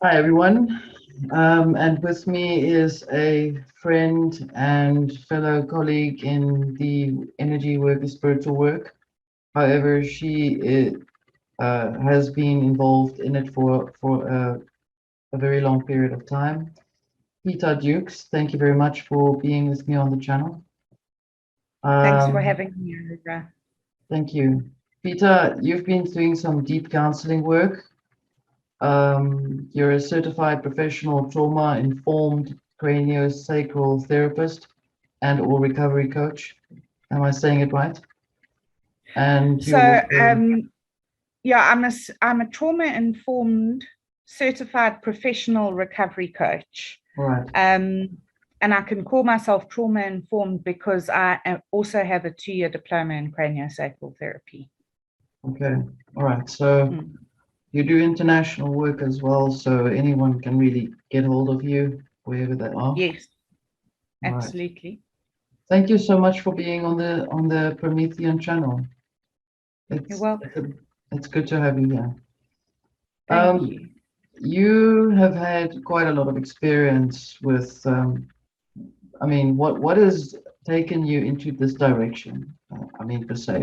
Hi, everyone. And with me is a friend and fellow colleague in the energy work, the spiritual work. However, has been involved in it for a very long period of time. Peter Dukes, thank you very much for being with me on the channel. Thanks for Um, having me, Aruga. Thank you. Peter, you've been doing some deep counseling work. You're a certified professional trauma-informed craniosacral therapist and/or recovery coach. Am I saying it right? And you So, also, yeah, I'm a trauma-informed certified professional recovery coach. all right, Um, and I can call myself trauma-informed because also have a 2-year diploma in craniosacral therapy. okay, all right. So Mm. you do international work as well, so anyone can really get hold of you wherever they are. Yes, All right. absolutely. Thank you so much for being on the Promethean channel. You're It's welcome. it's, a, it's good to have you here. Thank Um, you. you have had quite a lot of experience with I mean, what has taken you into this direction? I mean, per se,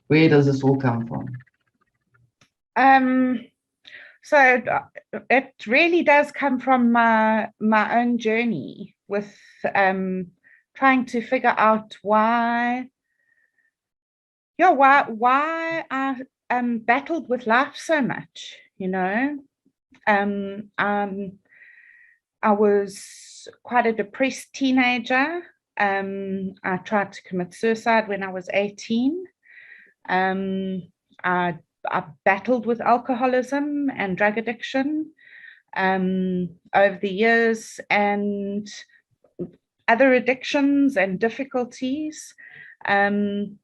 where does this all come from? Um, so it really does come from my own journey with trying to figure out why I battled with life so much, you know. Um, um, I was quite a depressed teenager. I tried to commit suicide when I was 18. Um, I, I battled with alcoholism and drug addiction over the years and other addictions and difficulties. Um,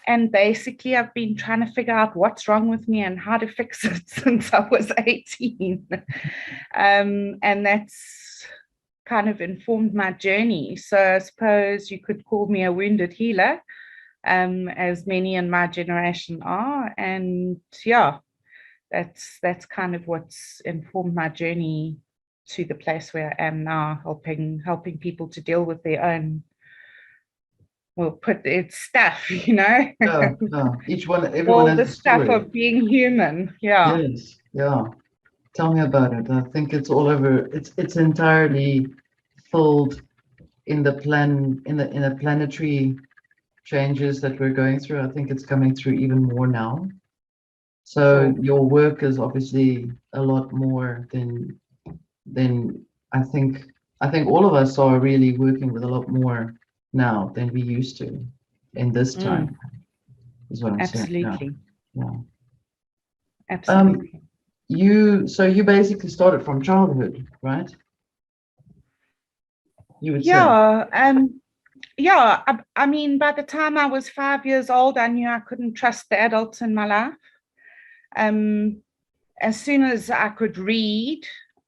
And basically, I've been trying to figure out what's wrong with me and how to fix it since I was 18. And that's kind of informed my journey. So I suppose you could call me a wounded healer, as many in my generation are. And yeah, that's kind of what's informed my journey to the place where I am now, helping people to deal with their own, well, put it's stuff, Yeah, yeah. Everyone all has the a stuff story. of being human. Yeah. Yes, yeah. Tell me about it. I think it's all over. It's entirely filled in the planetary changes that we're going through. I think it's coming through even more now. So Sure. your work is obviously a lot more than I think I think all of us are really working with a lot more now than we used to in this time, Mm, is what I'm saying. Yeah. absolutely. Yeah. Um, Absolutely. you basically started from childhood, right? You would say. Yeah. I mean, by the time I was 5 years old, I knew I couldn't trust the adults in my life. Um, as soon as I could read,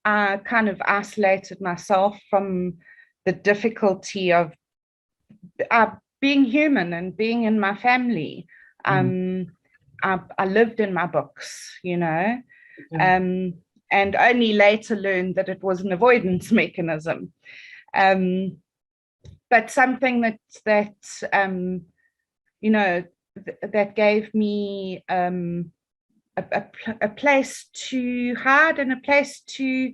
I kind of isolated myself from the difficulty of uh, being human and being in my family. Mm, Um, I lived in my books, okay. um, and only later learned that it was an avoidance mechanism. Um, but something that you know that gave me a place to hide and a place to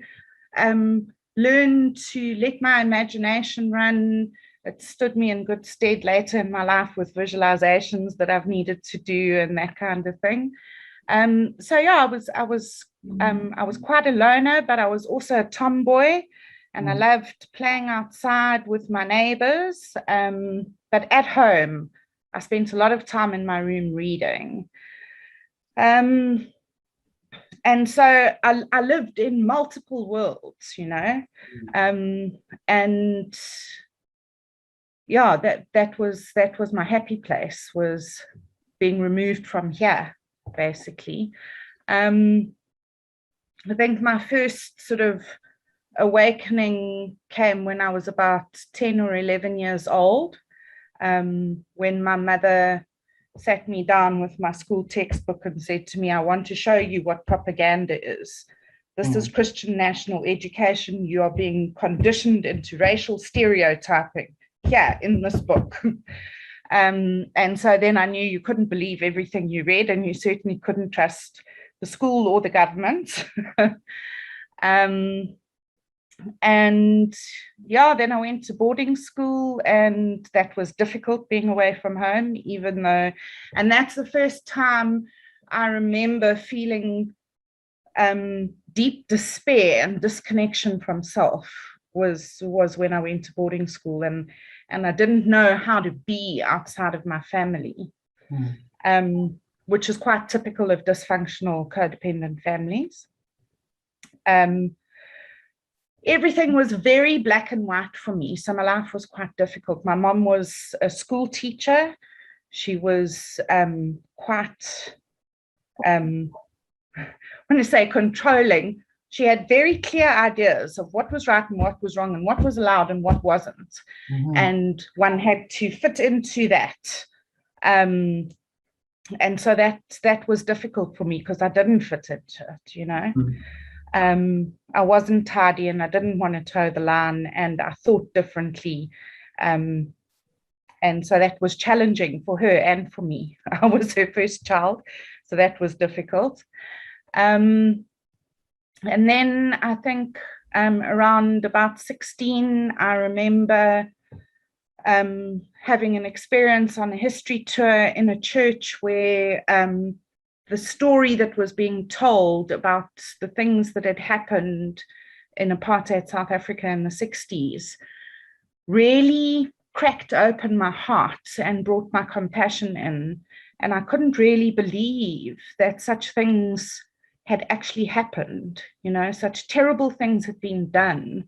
um, learn to let my imagination run. It stood me in good stead later in my life with visualizations that I've needed to do and that kind of thing. So yeah, I was quite a loner, but I was also a tomboy, and I Mm, loved playing outside with my neighbors. But at home, I spent a lot of time in my room reading. Um, and so I lived in multiple worlds, um, and yeah, that was my happy place, was being removed from here, basically. Um, I think my first sort of awakening came when I was about 10 or 11 years old, when my mother sat me down with my school textbook and said to me, I want to show you what propaganda is. This is Christian national education. You are being conditioned into racial stereotyping here in this book. And so then I knew you couldn't believe everything you read, and you certainly couldn't trust the school or the government. And yeah, then I went to boarding school, and that was difficult, being away from home, even though, and that's the first time I remember feeling deep despair and disconnection from self was when I went to boarding school, and I didn't know how to be outside of my family, which is quite typical of dysfunctional codependent families. Everything was very black and white for me, so my life was quite difficult. My mom was a school teacher. She was quite, when I say controlling, she had very clear ideas of what was right and what was wrong and what was allowed and what wasn't. And one had to fit into that. And so that was difficult for me because I didn't fit into it, you know. I wasn't tidy, and I didn't want to toe the line, and I thought differently. And so that was challenging for her and for me. I was her first child, so that was difficult. And then I think around about 16, I remember having an experience on a history tour in a church where the story that was being told about the things that had happened in apartheid South Africa in the 60s really cracked open my heart and brought my compassion in. And I couldn't really believe that such things had actually happened, you know, such terrible things had been done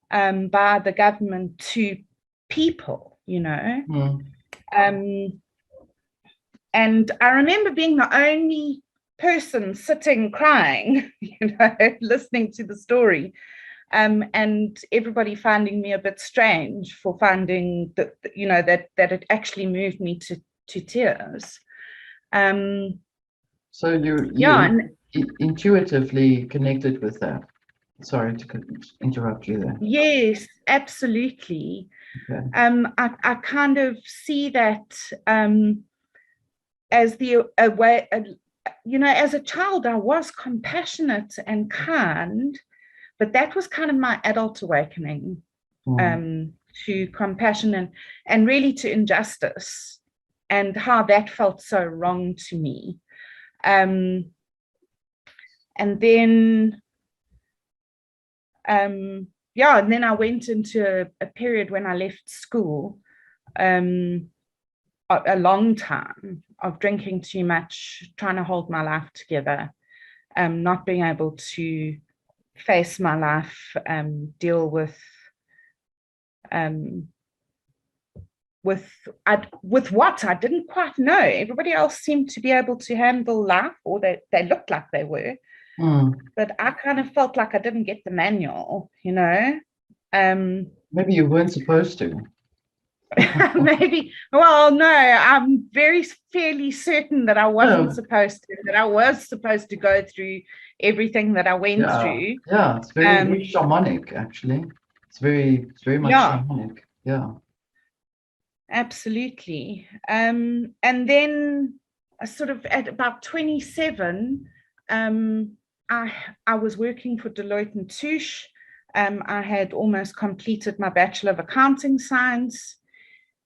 by the government to people, you know. And I remember being the only person sitting crying, you know, listening to the story, and everybody finding me a bit strange for finding that, you know, that it actually moved me to tears. So you intuitively connected with that. Sorry to interrupt you there. Yes, absolutely. Okay. I kind of see that as the way, you know, as a child, I was compassionate and kind, but that was kind of my adult awakening to compassion and really to injustice, and how that felt so wrong to me. And then, yeah, and then I went into a period when I left school, a long time of drinking too much, trying to hold my life together, not being able to face my life, deal with what I didn't quite know. Everybody else seemed to be able to handle life, or they looked like they were. But I kind of felt like I didn't get the manual, you know. Maybe you weren't supposed to. Maybe. Well, no, I'm fairly certain that I wasn't supposed to, that I was supposed to go through everything that I went through. Yeah, it's very shamanic, actually. It's very much shamanic. Yeah. Absolutely. And then sort of at about 27, I was working for Deloitte and Touche. I had almost completed my Bachelor of Accounting Science.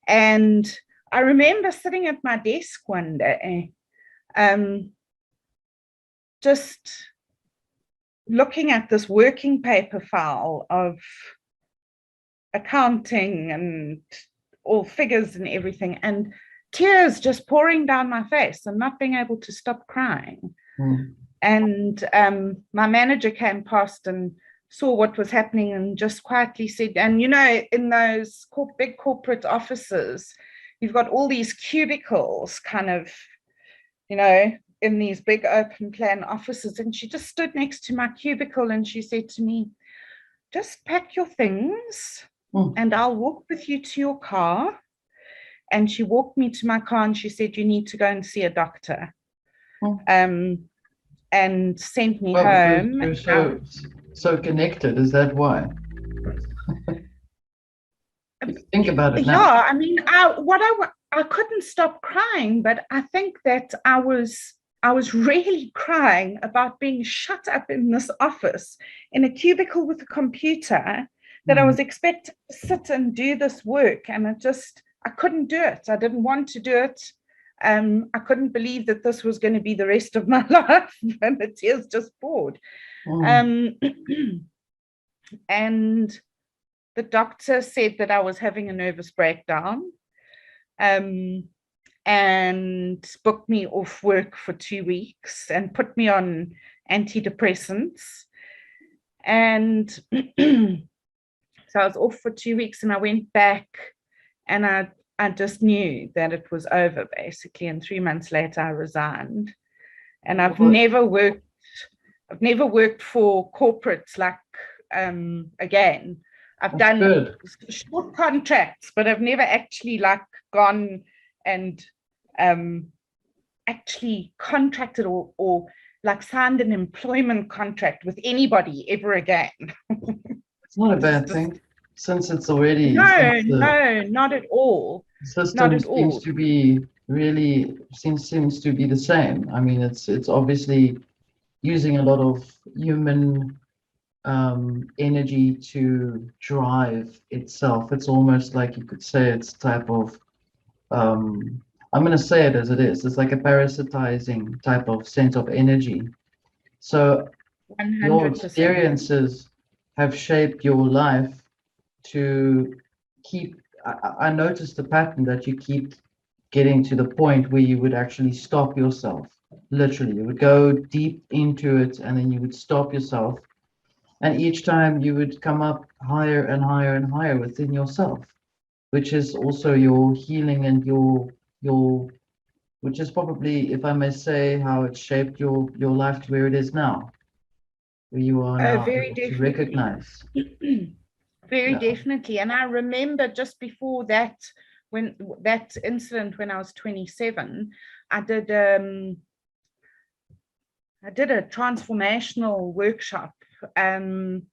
And I remember sitting at my desk one day, just looking at this working paper file of accounting and all figures and everything, and tears just pouring down my face and not being able to stop crying. And my manager came past and saw what was happening and just quietly said, and you know, in those big corporate offices, you've got all these cubicles kind of, you know, in these big open plan offices. And she just stood next to my cubicle and she said to me, just pack your things and I'll walk with you to your car. And she walked me to my car and she said, you need to go and see a doctor. and sent me Well, because home. you're so connected, is that why? If you think about it now. Yeah, I mean, I couldn't stop crying, but I think that I was really crying about being shut up in this office in a cubicle with a computer, that I was expected to sit and do this work, and I couldn't do it. I didn't want to do it. I couldn't believe that this was going to be the rest of my life, and the tears just poured. Mm. And the doctor said that I was having a nervous breakdown, and booked me off work for 2 weeks and put me on antidepressants. And so I was off for 2 weeks, and I went back, and I just knew that it was over, basically. And 3 months later, I resigned. And I've never worked for corporates like again. I've done short contracts, but I've never actually like gone and actually contracted or like signed an employment contract with anybody ever again. It's not a bad thing, since it's already No, not at all. System seems to be really seems to be the same. I mean, it's obviously using a lot of human energy to drive itself. It's almost like you could say it's type of I'm going to say it as it is. It's like a parasitizing type of sense of energy. So 100%. your experiences have shaped your life to keep. I noticed the pattern that you keep getting to the point where you would actually stop yourself. Literally, you would go deep into it, and then you would stop yourself. And each time you would come up higher and higher and higher within yourself, which is also your healing and your which is probably, if I may say, how it shaped your life to where it is now, where you are now very able to definitely. recognize. Very definitely. And I remember just before that, when that incident when I was 27, I did a transformational workshop, and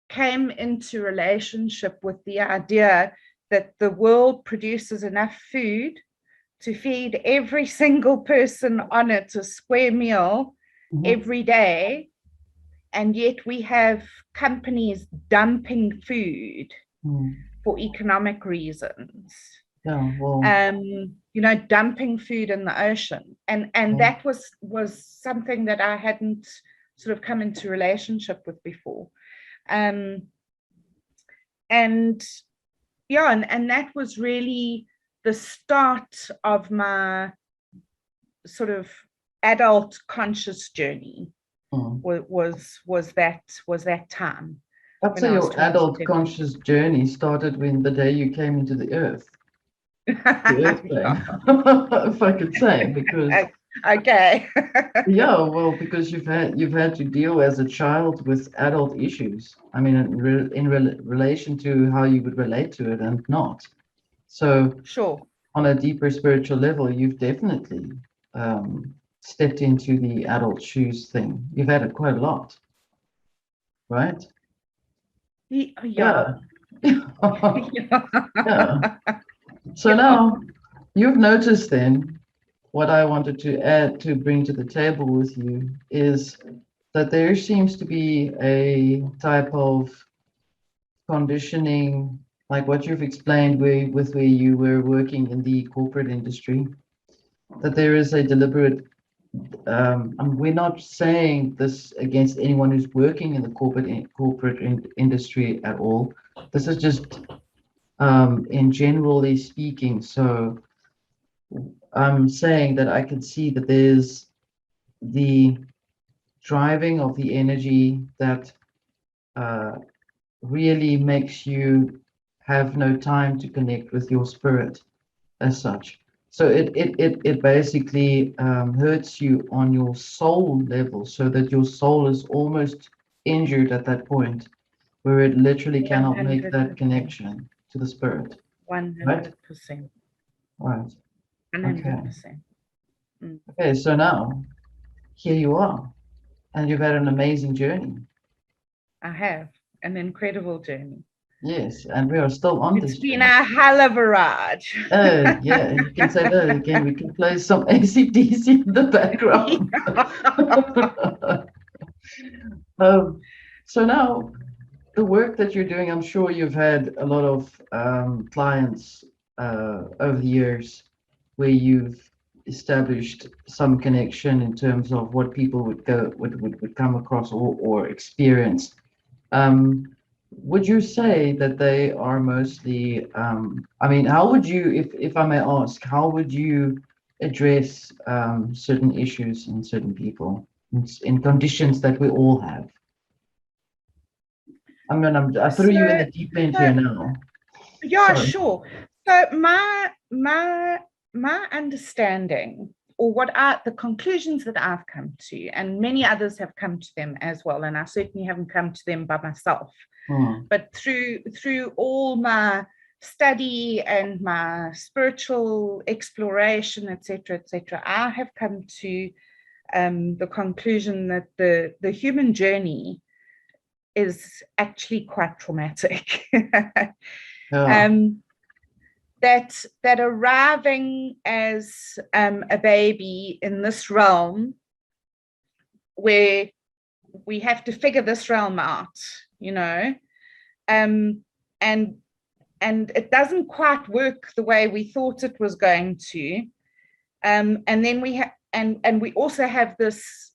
came into relationship with the idea that the world produces enough food to feed every single person on it a square meal every day, and yet we have companies dumping food for economic reasons. Yeah, well, dumping food in the ocean, and that was something that I hadn't sort of come into relationship with before. And that was really the start of my sort of adult conscious journey. Was that time. I'd say your adult conscious journey started when the day you came into the earth. The earth plane, if I could say, because okay. yeah, well, because you've had to deal as a child with adult issues. I mean, in relation to how you would relate to it and not. So sure, on a deeper spiritual level, you've definitely stepped into the adult shoes thing. You've had it quite a lot, right? Yeah. Yeah. So now you've noticed then what I wanted to bring to the table with you is that there seems to be a type of conditioning, like what you've explained where you were working in the corporate industry, that there is a deliberate, and we're not saying this against anyone who's working in the corporate industry at all. This is just in generally speaking. So I'm saying that I can see that there's the driving of the energy that really makes you have no time to connect with your spirit as such. So it basically hurts you on your soul level, so that your soul is almost injured at that point where it literally cannot make that connection to the spirit. 100%. Right. 100%. Okay, so now here you are, and you've had an amazing journey. I have an incredible journey. Yes, and we are still on It's this been journey. a hell of a ride. Yeah, you can say that again. We can play some AC/DC in the background. Um, so now, the work that you're doing, I'm sure you've had a lot of clients over the years where you've established some connection in terms of what people would come across or experience. Um, would you say that they are mostly, I mean, how would you, if I may ask, how would you address certain issues in certain people in conditions that we all have? I threw you in So, the deep end so here now. yeah, Sorry. sure. So my understanding, or the conclusions that I've come to, and many others have come to them as well, and I certainly haven't come to them by myself, but through all my study and my spiritual exploration, etc., I have come to the conclusion that the human journey is actually quite traumatic. Yeah. That arriving as a baby in this realm, where we have to figure this realm out, and it doesn't quite work the way we thought it was going to, and then we also have this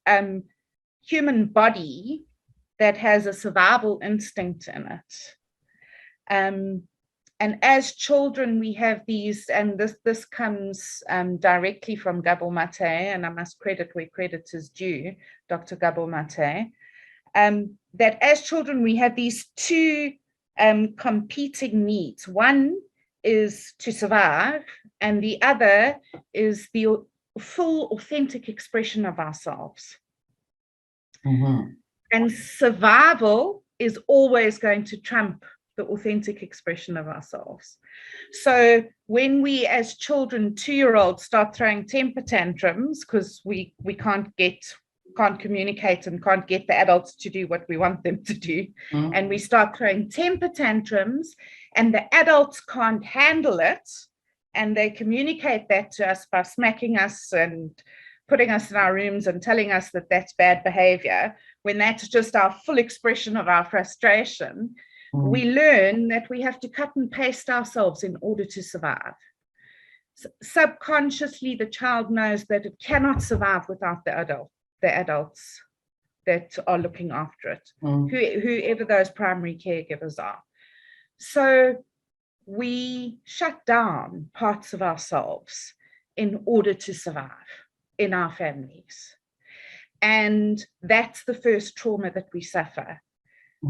human body that has a survival instinct in it. And as children, we have these, and this comes directly from Gabor Mate, and I must credit where credit is due, Dr. Gabor Mate, that as children, we have these two competing needs. One is to survive, and the other is the full, authentic expression of ourselves. Mm-hmm. And survival is always going to trump the authentic expression of ourselves. So when we as children, 2-year-olds, start throwing temper tantrums because we can't communicate and can't get the adults to do what we want them to do, and we start throwing temper tantrums and the adults can't handle it, and they communicate that to us by smacking us and putting us in our rooms and telling us that that's bad behavior, when that's just our full expression of our frustration, we learn that we have to cut and paste ourselves in order to survive. Subconsciously, the child knows that it cannot survive without the adults that are looking after it, whoever those primary caregivers are. So we shut down parts of ourselves in order to survive in our families. And that's the first trauma that we suffer.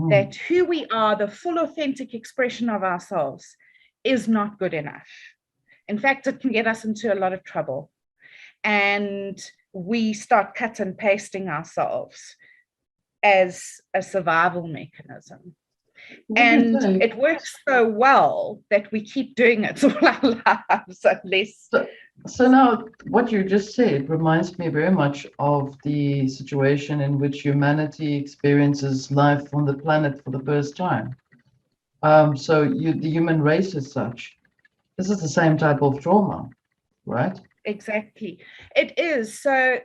That who we are, the full authentic expression of ourselves, is not good enough. In fact, it can get us into a lot of trouble. And we start cut and pasting ourselves as a survival mechanism. And it works so well that we keep doing it all our lives, unless... So now what you just said reminds me very much of the situation in which humanity experiences life on the planet for the first time. So the human race as such, this is the same type of trauma, right? Exactly. It is. So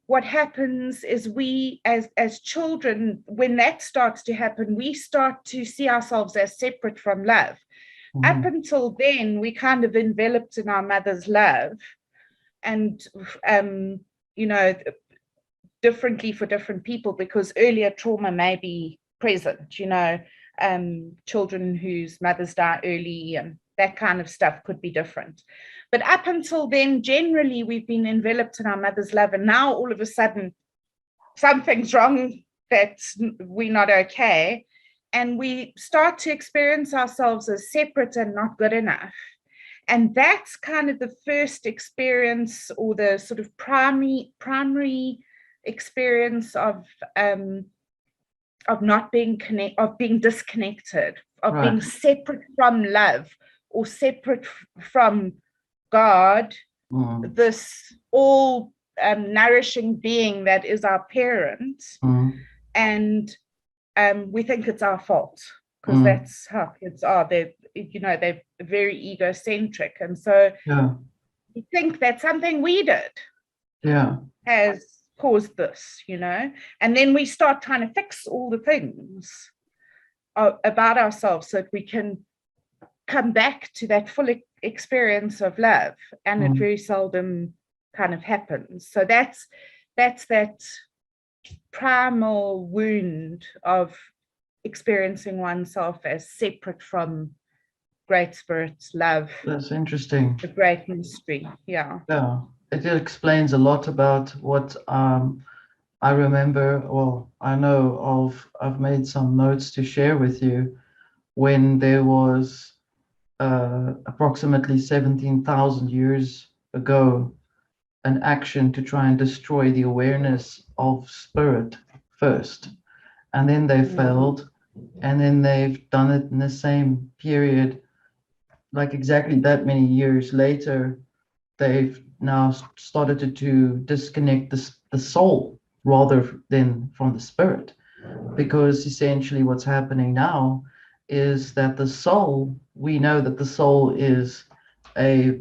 what happens is we as children, when that starts to happen, we start to see ourselves as separate from love. Up until then, we kind of enveloped in our mother's love, and differently for different people, because earlier trauma may be present, children whose mothers die early and that kind of stuff could be different. But up until then, generally, we've been enveloped in our mother's love, and now all of a sudden something's wrong, that we're not okay. And we start to experience ourselves as separate and not good enough. And that's kind of the first experience, or the sort of primary experience of not being of being disconnected, of being separate from love, or separate from God, this all nourishing being that is our parent, and we think it's our fault because that's how kids are. They're very egocentric, and so we think that something we did has caused this, and then we start trying to fix all the things about ourselves so that we can come back to that full experience of love, and it very seldom kind of happens. So that's that primal wound of experiencing oneself as separate from Great Spirit's love. That's interesting. The great mystery. Yeah. It explains a lot about what I remember, well, I know of. I've made some notes to share with you when there was approximately 17,000 years ago an action to try and destroy the awareness of spirit first, and then they failed, and then they've done it in the same period, like exactly that many years later. They've now started to disconnect the soul rather than from the spirit, because essentially what's happening now is that the soul, we know that the soul is a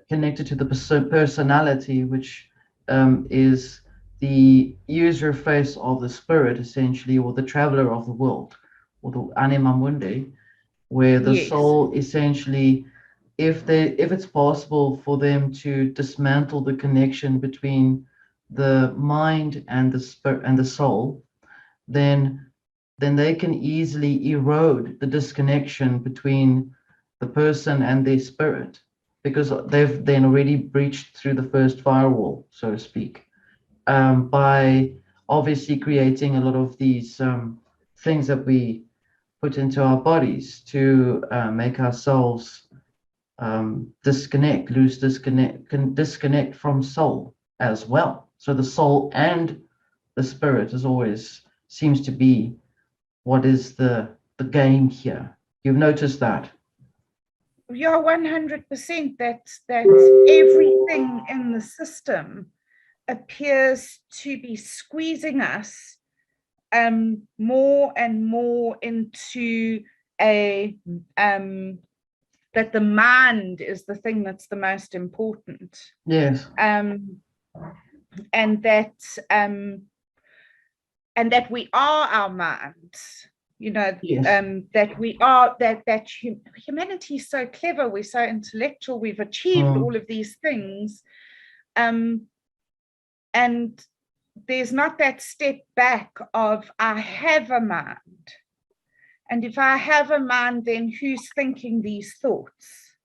connected to the personality, which is the user face of the spirit, essentially, or the traveler of the world, or the anima mundi, where the soul essentially, if it's possible for them to dismantle the connection between the mind and the spirit and the soul, then they can easily erode the disconnection between the person and their spirit, because they've then already breached through the first firewall, so to speak, by obviously creating a lot of these things that we put into our bodies to make ourselves disconnect from soul as well. So the soul and the spirit is always seems to be what is the game here. You've noticed that? Yeah, 100%. That everything in the system appears to be squeezing us more and more into a that the mind is the thing that's the most important. Yes. And that we are our minds, that we are that humanity is so clever, we're so intellectual, we've achieved all of these things, and there's not that step back of I have a mind, and if I have a mind, then who's thinking these thoughts?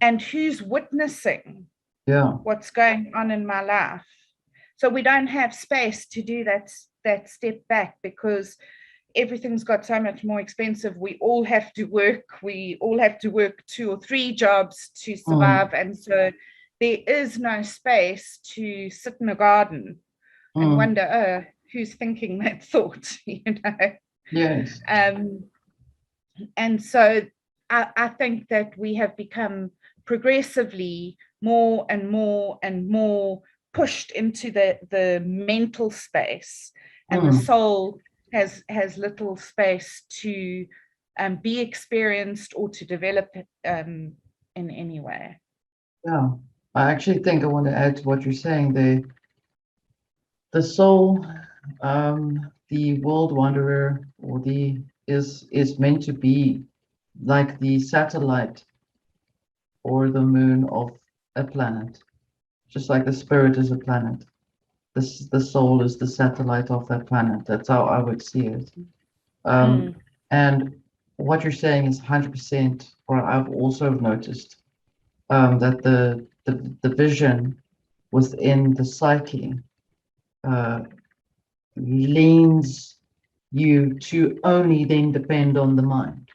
And who's witnessing what's going on in my life? So we don't have space to do that step back, because everything's got so much more expensive. We all have to work. We all have to work 2 or 3 jobs to survive. And so there is no space to sit in a garden and wonder, oh, who's thinking that thought, Yes. And so I think that we have become progressively more and more and more pushed into the mental space, and the soul has little space to be experienced or to develop in any way. Yeah, I actually think I want to add to what you're saying. The soul, the world wanderer, or the is meant to be like the satellite or the moon of a planet, just like the spirit is a planet. The soul is the satellite of that planet. That's how I would see it. And what you're saying is 100%, or I've also noticed that the vision within the psyche leans you to only then depend on the mind.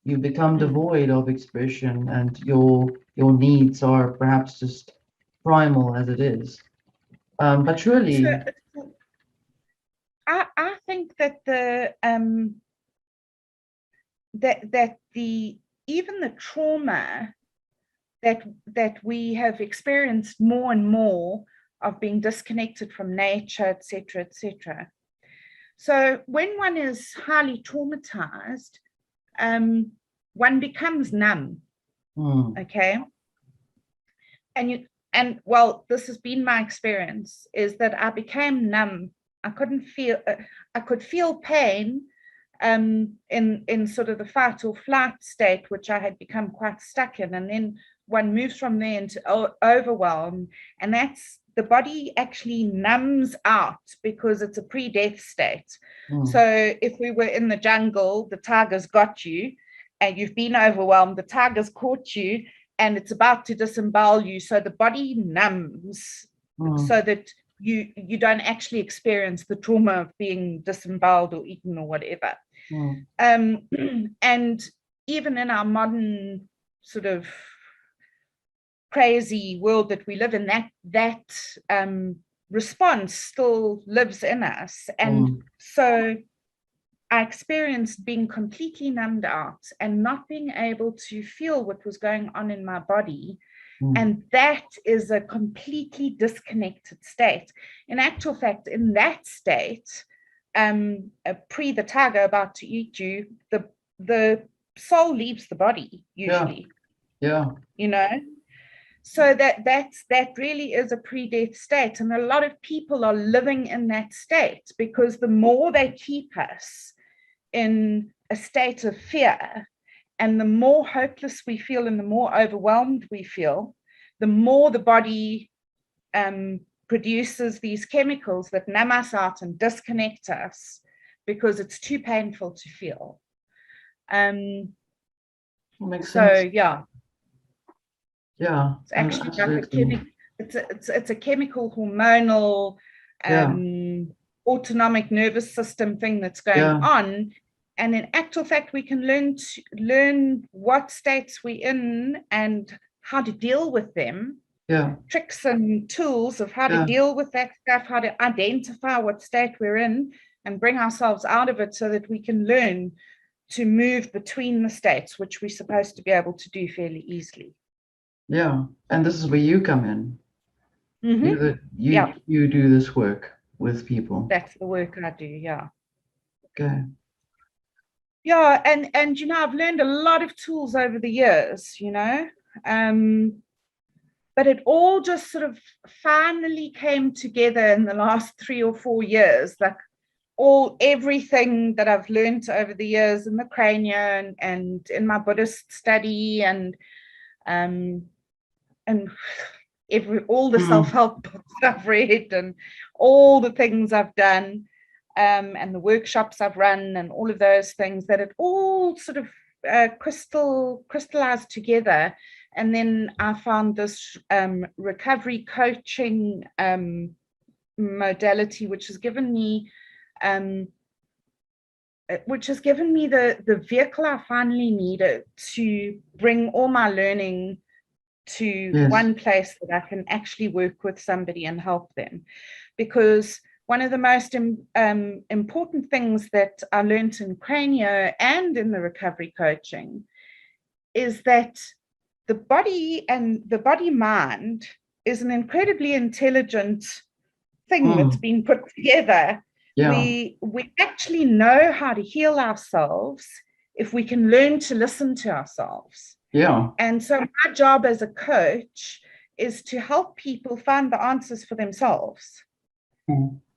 You become devoid of expression, and your needs are perhaps just primal as it is. But surely, so I think that that the even the trauma that we have experienced more and more of being disconnected from nature, etc., etc. So when one is highly traumatized, one becomes numb. Okay. And well, this has been my experience, is that I became numb. I could feel pain in sort of the fight or flight state, which I had become quite stuck in. And then one moves from there into overwhelm, and that's, the body actually numbs out because it's a pre-death state. So if we were in the jungle, the tiger's got you, and you've been overwhelmed, the tiger's caught you, and it's about to disembowel you. So the body numbs so that you don't actually experience the trauma of being disemboweled or eaten or whatever. And even in our modern sort of crazy world that we live in, that response still lives in us. And so I experienced being completely numbed out and not being able to feel what was going on in my body. And that is a completely disconnected state. In actual fact, in that state, pre the tiger about to eat you, the soul leaves the body usually. Yeah. You know, so that really is a pre-death state, and a lot of people are living in that state because the more they keep us in a state of fear, and the more hopeless we feel and the more overwhelmed we feel, the more the body produces these chemicals that numb us out and disconnect us because it's too painful to feel. Makes so sense. yeah it's actually absolutely. like it's a chemical hormonal autonomic nervous system thing that's going on. And in actual fact, we can learn what states we're in and how to deal with them. Tricks and tools of how to deal with that stuff, how to identify what state we're in and bring ourselves out of it so that we can learn to move between the states, which we're supposed to be able to do fairly easily. Yeah, and this is where you come in. You do this work with people. That's the work I do. Yeah. Okay. Yeah, and you know, I've learned a lot of tools over the years, you know, but it all just sort of finally came together in the last 3 or 4 years, like everything that I've learned over the years in the crania and in my Buddhist study and all the self-help books I've read and all the things I've done. And the workshops I've run and all of those things, that it all sort of crystallized together. And then I found this recovery coaching modality, which has given me the vehicle I finally needed to bring all my learning to one place that I can actually work with somebody and help them. Because one of the most important things that I learned in Cranio and in the recovery coaching is that the body and the body-mind is an incredibly intelligent thing that's been put together. We actually know how to heal ourselves if we can learn to listen to ourselves. And so my job as a coach is to help people find the answers for themselves.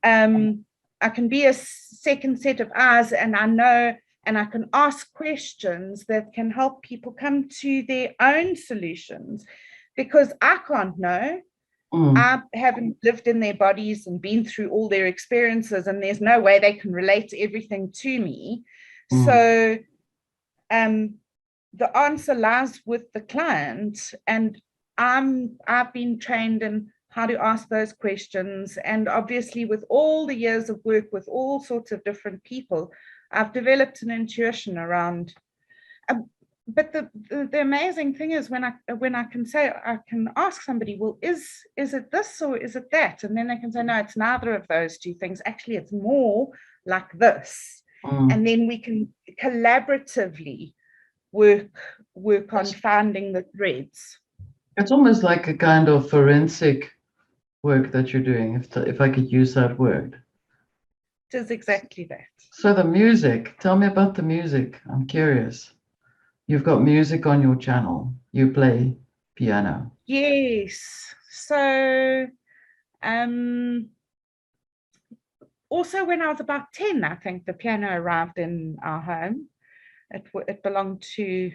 I can be a second set of eyes, and I know, and I can ask questions that can help people come to their own solutions, because I can't know. I haven't lived in their bodies and been through all their experiences, and there's no way they can relate everything to me. So the answer lies with the client, and I've been trained in how to ask those questions. And obviously, with all the years of work with all sorts of different people, I've developed an intuition around. But the amazing thing is when I can say, I can ask somebody, well, is it this or is it that? And then they can say, no, it's neither of those two things. Actually, it's more like this. And then we can collaboratively work on finding the threads. It's almost like a kind of forensic work that you're doing, if I could use that word. It is exactly that. So the music, tell me about the music. I'm curious. You've got music on your channel. You play piano. Yes. So also when I was about 10, I think the piano arrived in our home. It belonged to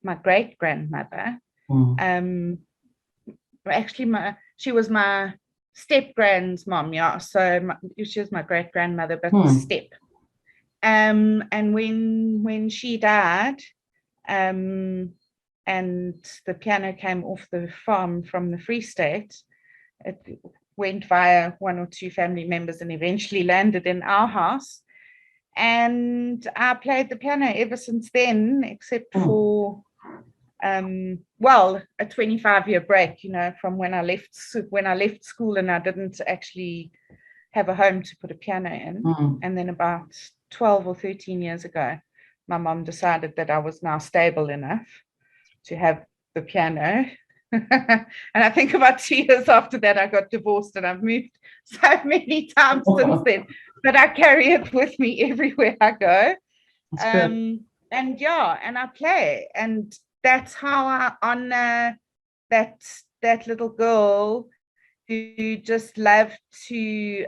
my great grandmother. Mm. Actually, she was my step grand's mom, yeah. So she was my great grandmother, but Hmm. step. And when she died, and the piano came off the farm from the Free State, it went via one or two family members and eventually landed in our house. And I played the piano ever since then, except Hmm. for well, a 25-year break, from when I left school and I didn't actually have a home to put a piano in. Hmm. And then about 12 or 13 years ago, my mom decided that I was now stable enough to have the piano. And I think about 2 years after that, I got divorced, and I've moved so many times since then that I carry it with me everywhere I go. That's good. And yeah, and I play, and that's how I honor that little girl who just loved to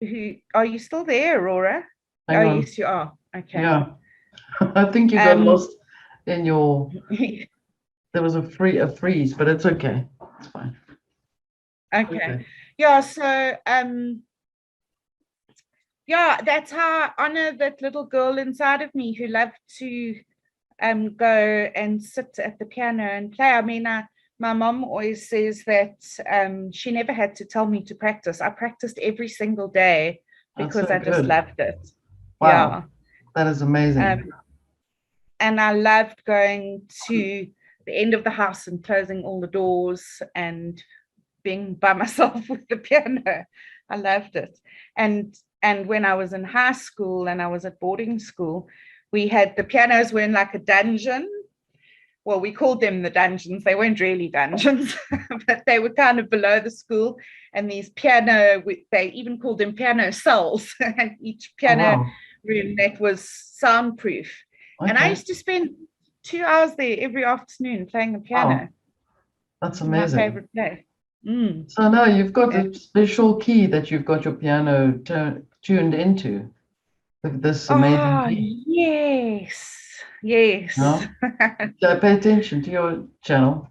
who are you still there, Aurora? Hang Oh on. yes, you are. Okay. Yeah. I think you got Um lost in your, there was a freeze, but it's okay. It's fine. okay. Okay. Yeah, so yeah, that's how I honor that little girl inside of me who loved to go and sit at the piano and play. I mean, my mom always says that she never had to tell me to practice. I practiced every single day That's so because I just good. loved it. Wow. Yeah. That is amazing. And I loved going to the end of the house and closing all the doors and being by myself with the piano. I loved it. And when I was in high school and I was at boarding school, we had the pianos were in like a dungeon. Well, we called them the dungeons. They weren't really dungeons, but they were kind of below the school. And these piano, they even called them piano cells, and each Oh, piano wow. room that was soundproof. And I Okay. used to spend 2 hours there every afternoon playing the piano. Wow. That's My amazing. favorite place. Mm. So now you've got Yeah. a special key that you've got your piano tuned into with this amazing Oh, key. yes. Yes. No? So pay attention to your channel.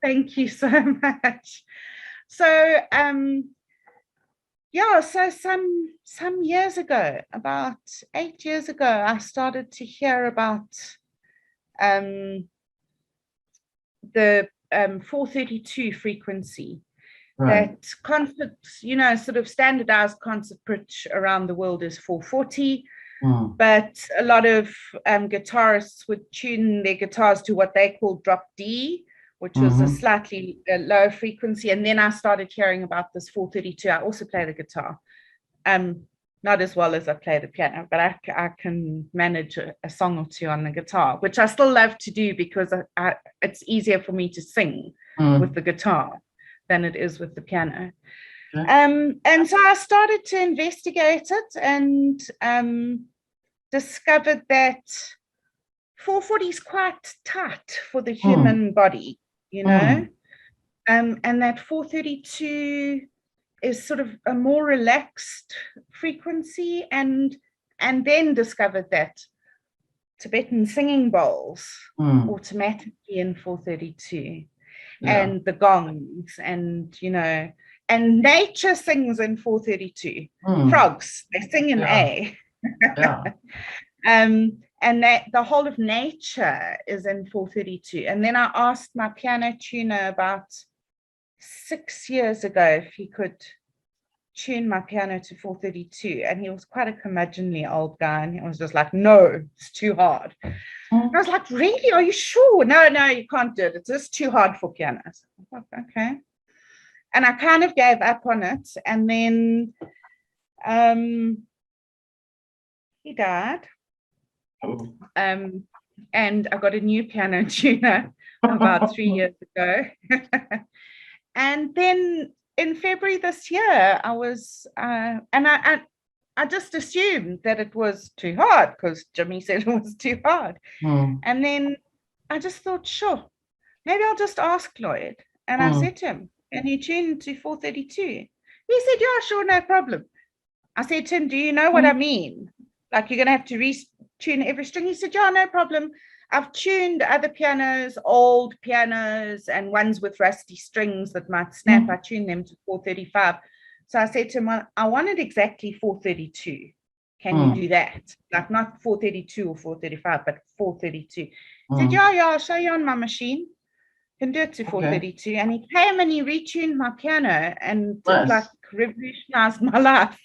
Thank you so much. So, yeah, so some years ago, about 8 years ago, I started to hear about um, the 432 frequency. Right. That concert, sort of standardized concert pitch around the world is 440, Mm. but a lot of guitarists would tune their guitars to what they call drop D, which was a Mm-hmm. slightly lower frequency. And then I started hearing about this 432. I also play the guitar. Not as well as I play the piano, but I can manage a song or two on the guitar, which I still love to do because it's easier for me to sing with Mm. the guitar than it is with the piano. Okay. And so I started to investigate it and discovered that 440 is quite tight for the Mm. human body, Mm. and that 432 is sort of a more relaxed frequency, and then discovered that Tibetan singing bowls Mm. automatically in 432, Yeah. and the gongs, and and nature sings in 432. Mm. Frogs, they sing in Yeah. A. Yeah. And that the whole of nature is in 432. And then I asked my piano tuner about 6 years ago if he could tune my piano to 432, and he was quite a curmudgeonly old guy, and he was just like, no, it's too hard. Mm. I was like, really, are you sure? No, you can't do it, it's just too hard for pianos. Like, okay. And I kind of gave up on it, and then he died. Oh. and I got a new piano tuner about 3 years ago. And then in February this year, I was, and I just assumed that it was too hard because Jimmy said it was too hard. And then I just thought, sure, maybe I'll just ask Lloyd. And I said to him, and he tuned to 432. He said, yeah, sure, no problem. I said to him, do you know what I mean? Like, you're going to have to retune every string. He said, yeah, no problem. I've tuned other pianos, old pianos, and ones with rusty strings that might snap. I tuned them to 435. So I said to him, well, I wanted exactly 432. Can you do that? Like, not 432 or 435, but 432. He said, yeah, I'll show you on my machine. Can do it to 432. And he came and he retuned my piano, and it like revolutionized my life.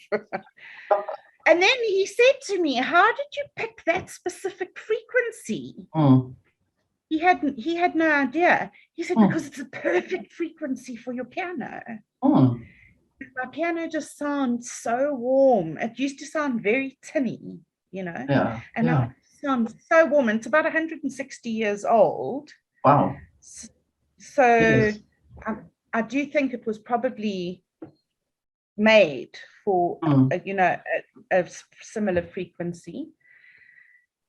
And then he said to me, how did you pick that specific frequency? He had no idea. He said, because it's a perfect frequency for your piano. My piano just sounds so warm. It used to sound very tinny, you know. And now it sounds so warm. And it's about 160 years old. Wow. So I do think it was probably made for you know, a similar frequency,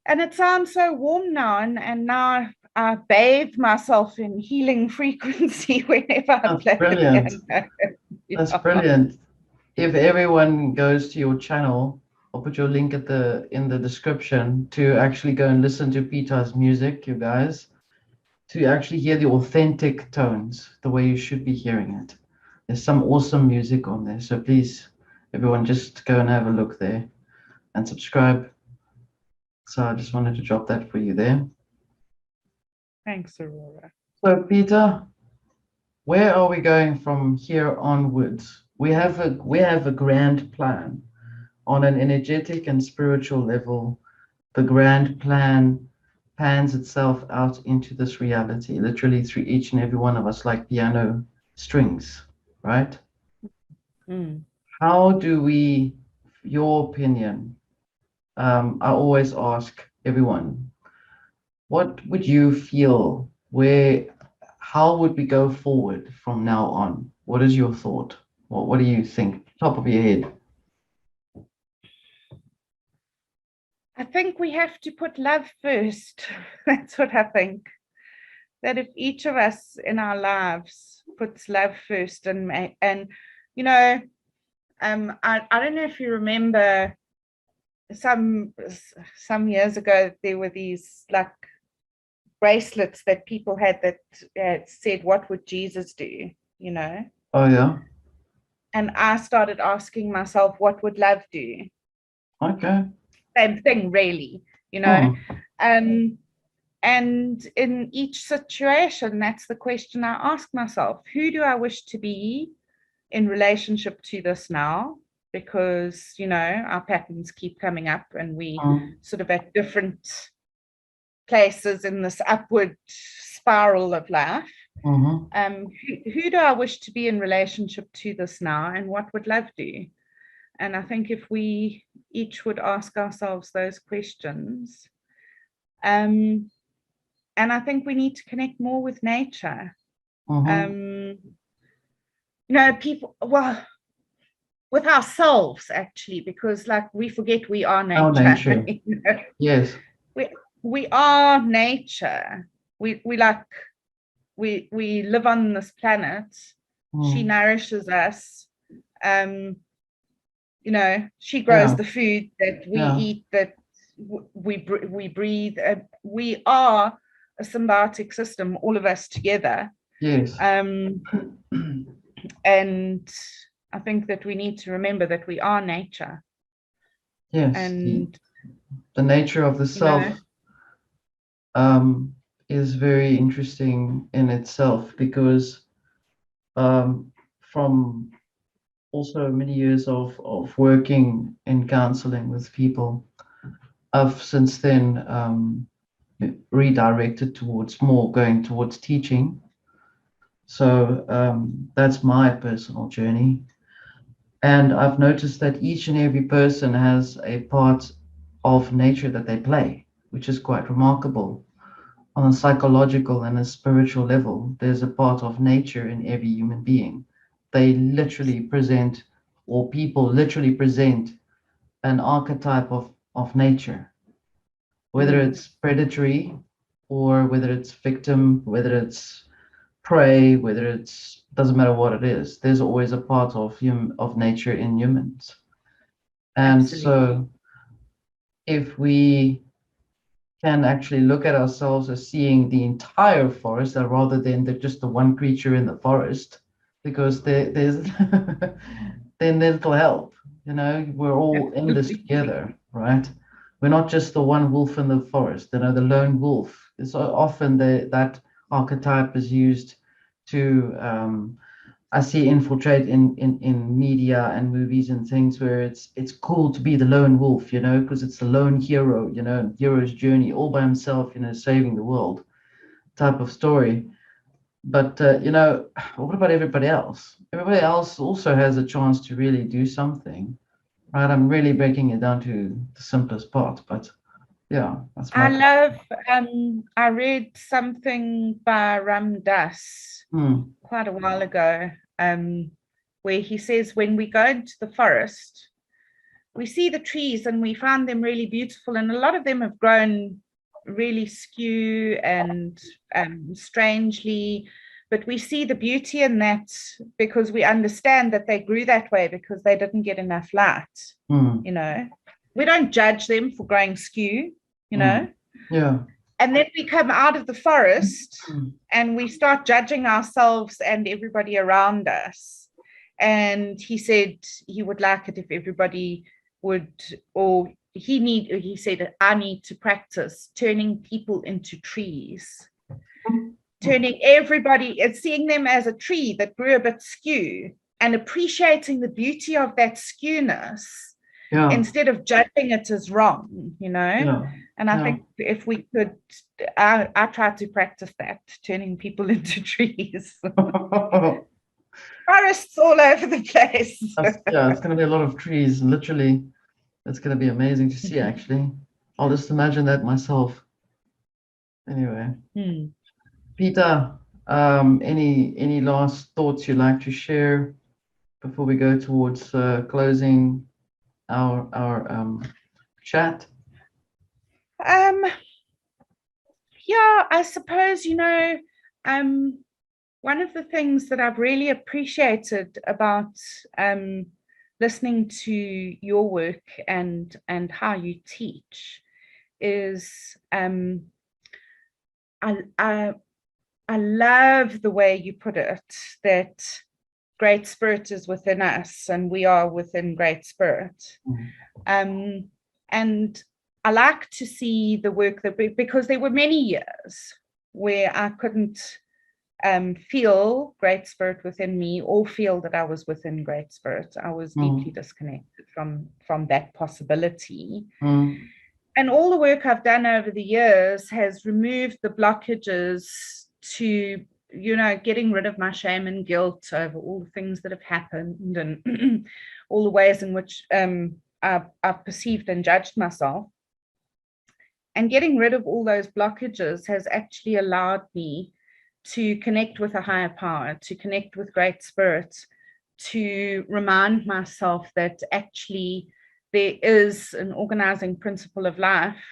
and it sounds so warm now, and now I bathe myself in healing frequency whenever I play brilliant. the piano. That's brilliant. If everyone goes to your channel, I'll put your link in the description to actually go and listen to Peter's music, you guys, to actually hear the authentic tones, the way you should be hearing it. There's some awesome music on there. So please, everyone, just go and have a look there and subscribe. So I just wanted to drop that for you there. Thanks, Aurora. So Peter, where are we going from here onwards? We have a grand plan on an energetic and spiritual level. The grand plan pans itself out into this reality, literally through each and every one of us, like piano strings, right? How do we, your opinion, I always ask everyone, what would you feel, how would we go forward from now on? What is your thought? What do you think, top of your head? I think we have to put love first. That's what I think. That if each of us in our lives puts love first, and you know, I don't know if you remember some years ago, there were these like bracelets that people had that said, what would Jesus do, you know? Oh yeah. And I started asking myself, what would love do? Okay. Same thing, really, you know. And in each situation, that's the question I ask myself. Who do I wish to be in relationship to this now? Because, you know, our patterns keep coming up, and we sort of at different places in this upward spiral of life. Who do I wish to be in relationship to this now, and what would love do? And I think if we each would ask ourselves those questions, and I think we need to connect more with nature. You know, people, well, with ourselves actually, because like we forget we are nature. Our nature. You know? Yes. We are nature. We live on this planet. She nourishes us. You know, she grows the food that we eat, that we breathe. We are a symbiotic system, all of us together. Yes. And I think that we need to remember that we are nature. Yes. And the nature of the self, is very interesting in itself, because from also many years of working in counseling with people, I've since then redirected towards going towards teaching. So that's my personal journey. And I've noticed that each and every person has a part of nature that they play. which is quite remarkable. On a psychological and a spiritual level, there's a part of nature in every human being. They literally present, or people literally present, an archetype of nature, whether Mm, it's predatory or whether it's victim, whether it's prey, whether it's doesn't matter what it is. There's always a part of nature in humans. And absolutely. so if we can actually look at ourselves as seeing the entire forest rather than just the one creature in the forest, because there's then that'll help. We're all in this Absolutely. together, right? We're not just the one wolf in the forest, the lone wolf. It's often that archetype is used to I see infiltrate in media and movies and things where it's cool to be the lone wolf, because it's the lone hero, hero's journey all by himself, saving the world type of story. But what about everybody else? Everybody else also has a chance to really do something, right? I'm really breaking it down to the simplest part, but yeah, that's I my point. love, I read something by Ram Dass Hmm. quite a while ago, where he says, when we go into the forest, we see the trees and we find them really beautiful. And a lot of them have grown really skew and strangely, but we see the beauty in that because we understand that they grew that way because they didn't get enough light, Hmm. you know. We don't judge them for growing skew, you Hmm. know. Yeah. And then we come out of the forest Hmm. and we start judging ourselves and everybody around us. And he said he would like it if everybody would, or he said, I need to practice turning people into trees, turning everybody and seeing them as a tree that grew a bit skew and appreciating the beauty of that skewness Yeah. instead of judging it as wrong, you know. Yeah. And I Yeah. think if we could, I try to practice that, turning people into trees. Forests all over the place. Yeah, it's going to be a lot of trees. Literally, it's going to be amazing to see, actually. I'll just imagine that myself. Anyway, Hmm. Peter, any last thoughts you'd like to share before we go towards closing our chat? Um, yeah, I suppose, um, one of the things that I've really appreciated about listening to your work and how you teach is I, I I love the way you put it, that great spirit is within us and we are within great spirit. Mm. Um, and I like to see the work that because there were many years where I couldn't feel great spirit within me or feel that I was within great spirit. I was deeply Mm. disconnected from that possibility. Mm. And all the work I've done over the years has removed the blockages to, getting rid of my shame and guilt over all the things that have happened and all the ways in which I've perceived and judged myself. And getting rid of all those blockages has actually allowed me to connect with a higher power, to connect with great spirits, to remind myself that actually there is an organizing principle of life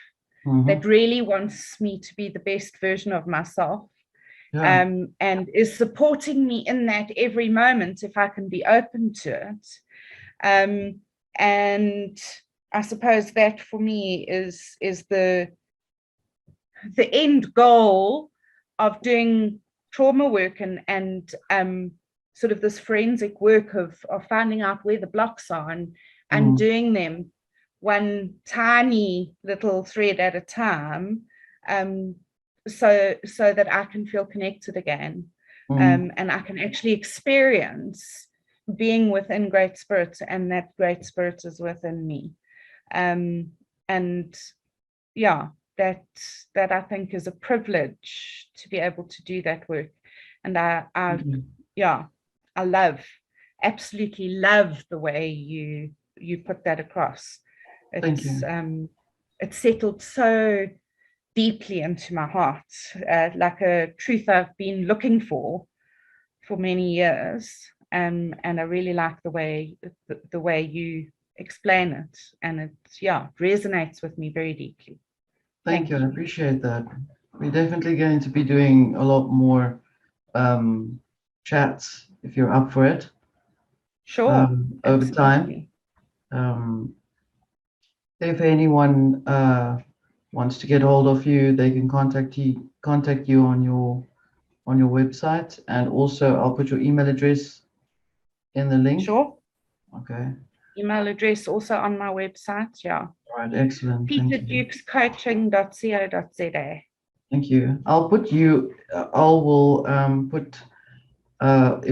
that Mhm. really wants me to be the best version of myself, Yeah. and is supporting me in that every moment if I can be open to it. And I suppose that for me is the end goal of doing trauma work and sort of this forensic work of finding out where the blocks are and Mm. doing them one tiny little thread at a time, um, so that I can feel connected again, Mm. and I can actually experience being within great spirit and that great spirit is within me, and yeah, that that I think is a privilege to be able to do that work. And I Mhm. yeah, I absolutely love the way you put that across. Thank It's you. it's settled so deeply into my heart, like a truth I've been looking for many years. And I really like the way you explain it, and it resonates with me very deeply. Thank you. I appreciate that. We're definitely going to be doing a lot more chats if you're up for it. Sure, Over time. absolutely. If anyone wants to get hold of you, they can contact you on your website, and also I'll put your email address in the link. Sure. Okay. Email address also on my website. Yeah. All right. Excellent. Thank you. PeterDukesCoaching.co.za. Thank you. I'll put you. I will put.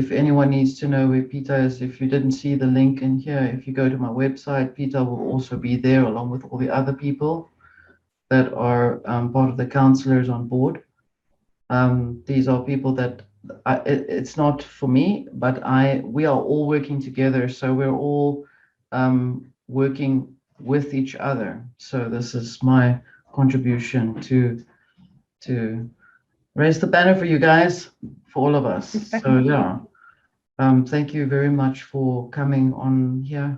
If anyone needs to know where Peter is, if you didn't see the link in here, if you go to my website, Peter will also be there along with all the other people that are part of the counselors on board. These are people that it's not for me, but we are all working together. So we're all working with each other. So this is my contribution to raise the banner for you guys, for all of us. So yeah, thank you very much for coming on here.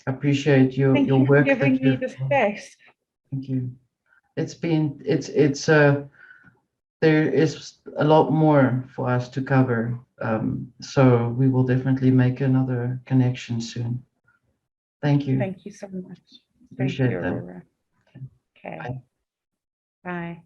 Appreciate your work for giving that me the space. Thank you. It's there is a lot more for us to cover. So we will definitely make another connection soon. Thank you. Thank you so much. Appreciate Thank you, that. Aurora. Okay. Bye. Bye.